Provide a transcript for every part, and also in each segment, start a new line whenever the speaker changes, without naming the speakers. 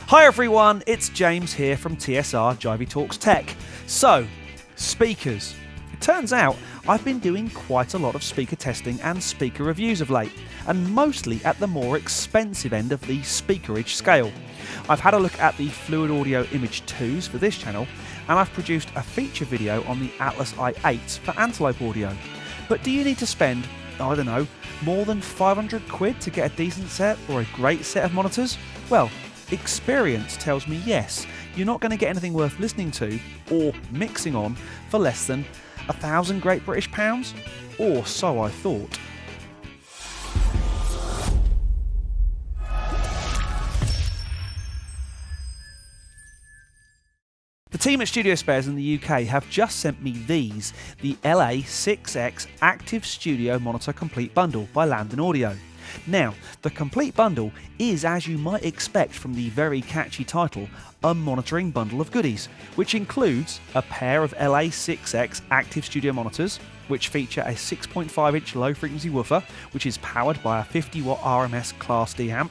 Hi everyone, it's James here from TSR Jivey Talks Tech. So, speakers. It turns out I've been doing quite a lot of speaker testing and speaker reviews of late, and mostly at the more expensive end of the speakerage scale. I've had a look at the Fluid Audio Image 2s for this channel, and I've produced a feature video on the Atlas i8s for Antelope Audio. But do you need to spend, I don't know, more than 500 quid to get a decent set or a great set of monitors? Well, experience tells me yes, you're not going to get anything worth listening to or mixing on for less than 1,000 Great British pounds, or so I thought. The team at Studio Spares in the UK have just sent me these, the LA6X Active Studio Monitor Complete Bundle by Lambden Audio. Now, the complete bundle is, as you might expect from the very catchy title, a monitoring bundle of goodies, which includes a pair of LA6X Active Studio monitors, which feature a 6.5-inch low-frequency woofer, which is powered by a 50-watt RMS Class D amp,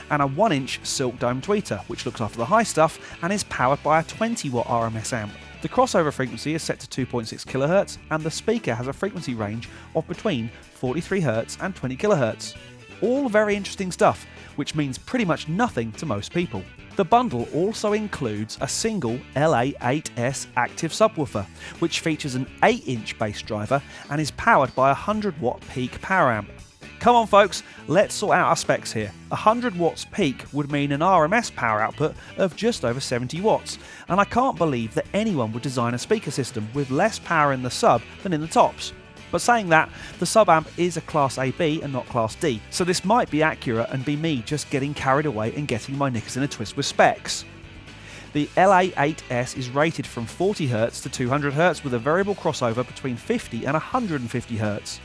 and a 1-inch Silk Dome tweeter, which looks after the high stuff and is powered by a 20-watt RMS amp. The crossover frequency is set to 2.6 kHz, and the speaker has a frequency range of between 43 Hz and 20 kHz. All very interesting stuff, which means pretty much nothing to most people. The bundle also includes a single LA8S active subwoofer, which features an 8-inch bass driver and is powered by a 100-watt peak power amp. Come on folks, let's sort out our specs here. 100 watts peak would mean an RMS power output of just over 70 watts, and I can't believe that anyone would design a speaker system with less power in the sub than in the tops. But saying that, the sub amp is a Class AB and not Class D, so this might be accurate and be me just getting carried away and getting my knickers in a twist with specs. The LA8S is rated from 40 Hz to 200 Hz with a variable crossover between 50 and 150 Hz.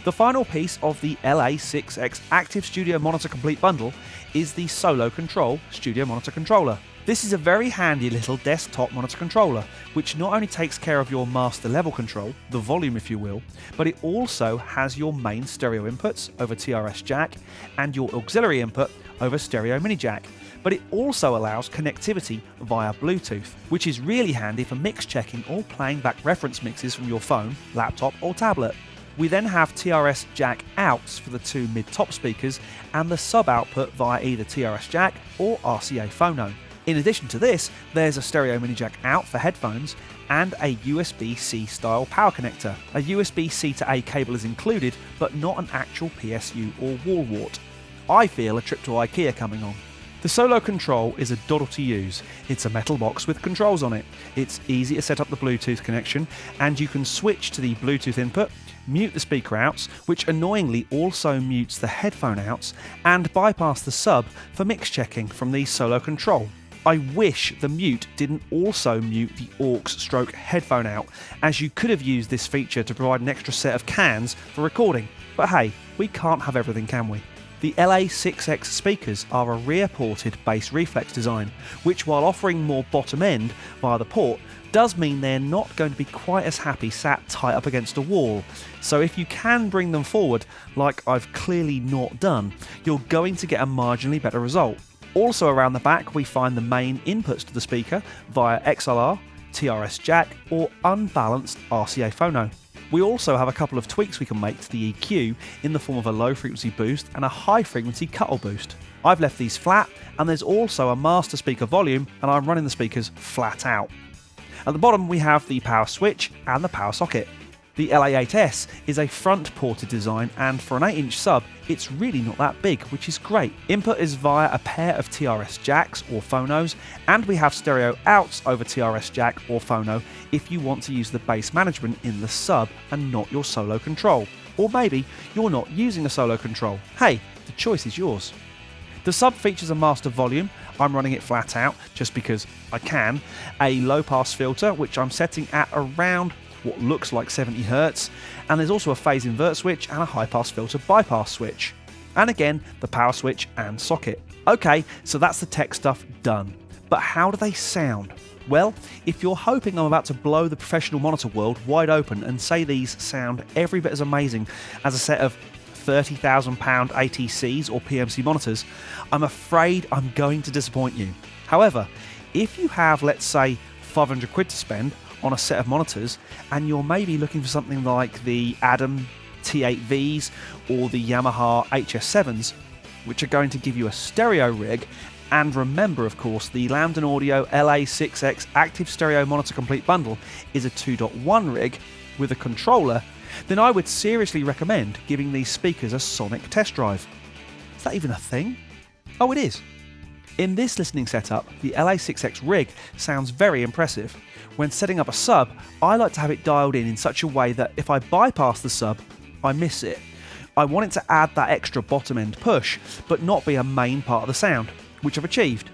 The final piece of the LA6X Active Studio Monitor Complete Bundle is the Solo Control Studio Monitor Controller. This is a very handy little desktop monitor controller, which not only takes care of your master level control, the volume if you will, but it also has your main stereo inputs over TRS jack and your auxiliary input over stereo mini jack. But it also allows connectivity via Bluetooth, which is really handy for mix checking or playing back reference mixes from your phone, laptop or tablet. We then have TRS jack outs for the two mid-top speakers and the sub output via either TRS jack or RCA phono. In addition to this, there's a stereo mini jack out for headphones and a USB-C style power connector. A USB-C to A cable is included, but not an actual PSU or wall wart. I feel a trip to IKEA coming on. The Solo Control is a doddle to use. It's a metal box with controls on it. It's easy to set up the Bluetooth connection, and you can switch to the Bluetooth input, mute the speaker outs, which annoyingly also mutes the headphone outs, and bypass the sub for mix checking from the Solo Control. I wish the mute didn't also mute the aux headphone out, as you could have used this feature to provide an extra set of cans for recording. But hey, we can't have everything, can we? The LA6X speakers are a rear-ported bass reflex design, which while offering more bottom end via the port, does mean they're not going to be quite as happy sat tight up against a wall. So if you can bring them forward, like I've clearly not done, you're going to get a marginally better result. Also around the back we find the main inputs to the speaker via XLR, TRS jack or unbalanced RCA phono. We also have a couple of tweaks we can make to the EQ in the form of a low frequency boost and a high frequency cut boost. I've left these flat, and there's also a master speaker volume, and I'm running the speakers flat out. At the bottom we have the power switch and the power socket. The LA8S is a front-ported design, and for an 8-inch sub, it's really not that big, which is great. Input is via a pair of TRS jacks or phonos, and we have stereo outs over TRS jack or phono if you want to use the bass management in the sub and not your Solo Control. Or maybe you're not using a Solo Control. Hey, the choice is yours. The sub features a master volume. I'm running it flat out just because I can. A low-pass filter, which I'm setting at around what looks like 70 Hz, and there's also a phase invert switch and a high pass filter bypass switch, and again the power switch and socket. Okay, so that's the tech stuff done, but how do they sound? Well, if you're hoping I'm about to blow the professional monitor world wide open and say these sound every bit as amazing as a set of £30,000 ATCs or PMC monitors, I'm afraid I'm going to disappoint you. However, if you have, let's say, 500 quid to spend on a set of monitors, and you're maybe looking for something like the Adam T8Vs or the Yamaha HS7s, which are going to give you a stereo rig, and remember, of course, the Lambden Audio LA6X Active Stereo Monitor Complete Bundle is a 2.1 rig with a controller, then I would seriously recommend giving these speakers a sonic test drive. Is that even a thing? Oh, it is. In this listening setup, the LA6X rig sounds very impressive. When setting up a sub, I like to have it dialed in such a way that if I bypass the sub, I miss it. I want it to add that extra bottom end push, but not be a main part of the sound, which I've achieved.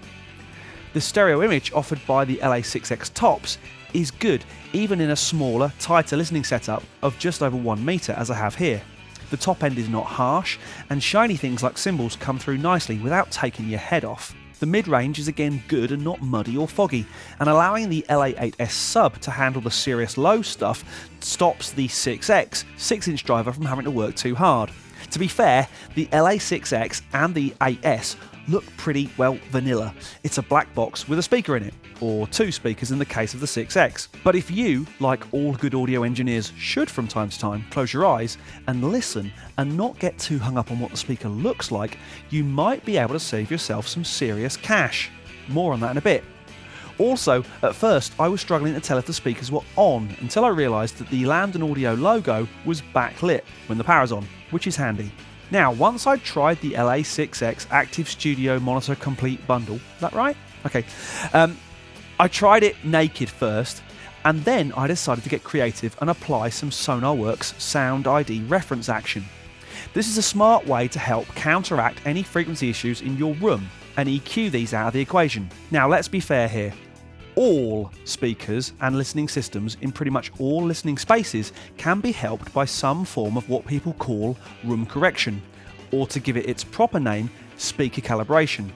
The stereo image offered by the LA6X tops is good, even in a smaller, tighter listening setup of just over 1 metre as I have here. The top end is not harsh, and shiny things like cymbals come through nicely without taking your head off. The mid-range is again good and not muddy or foggy, and allowing the LA8S sub to handle the serious low stuff stops the 6X 6-inch driver from having to work too hard. To be fair, the LA6X and the 8S look pretty, well, vanilla. It's a black box with a speaker in it, or 2 speakers in the case of the 6X. But if you, like all good audio engineers should from time to time, close your eyes and listen and not get too hung up on what the speaker looks like, you might be able to save yourself some serious cash. More on that in a bit. Also, at first I was struggling to tell if the speakers were on until I realised that the Lambden Audio logo was backlit when the power's on, which is handy. Now, once I'd tried the LA6X Active Studio Monitor Complete Bundle, is that right? Okay. I tried it naked first, and then I decided to get creative and apply some SonarWorks Sound ID reference action. This is a smart way to help counteract any frequency issues in your room and EQ these out of the equation. Now, let's be fair here. All speakers and listening systems in pretty much all listening spaces can be helped by some form of what people call room correction, or to give it its proper name, speaker calibration.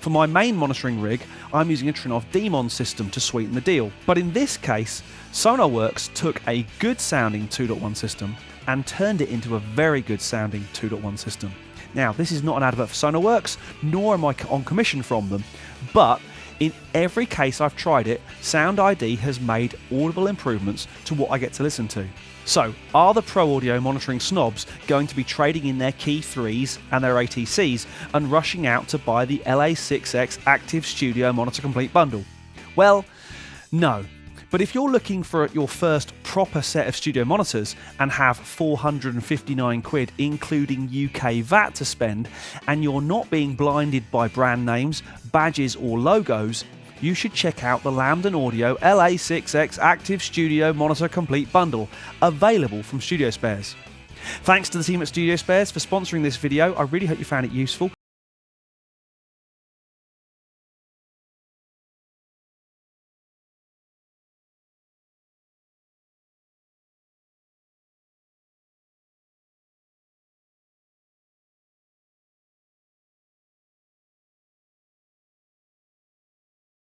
For my main monitoring rig, I'm using a Trinnov Demon system to sweeten the deal, but in this case, SonarWorks took a good sounding 2.1 system and turned it into a very good sounding 2.1 system. Now, this is not an advert for SonarWorks, nor am I on commission from them, but in every case I've tried it, Sound ID has made audible improvements to what I get to listen to. So, are the pro audio monitoring snobs going to be trading in their Key 3s and their ATCs and rushing out to buy the LA6X Active Studio Monitor Complete Bundle? Well, no. But if you're looking for your first proper set of studio monitors and have 459 quid including UK VAT to spend, and you're not being blinded by brand names, badges or logos, you should check out the Lambden Audio LA6X Active Studio Monitor Complete Bundle, available from Studio Spares. Thanks to the team at Studio Spares for sponsoring this video. I really hope you found it useful.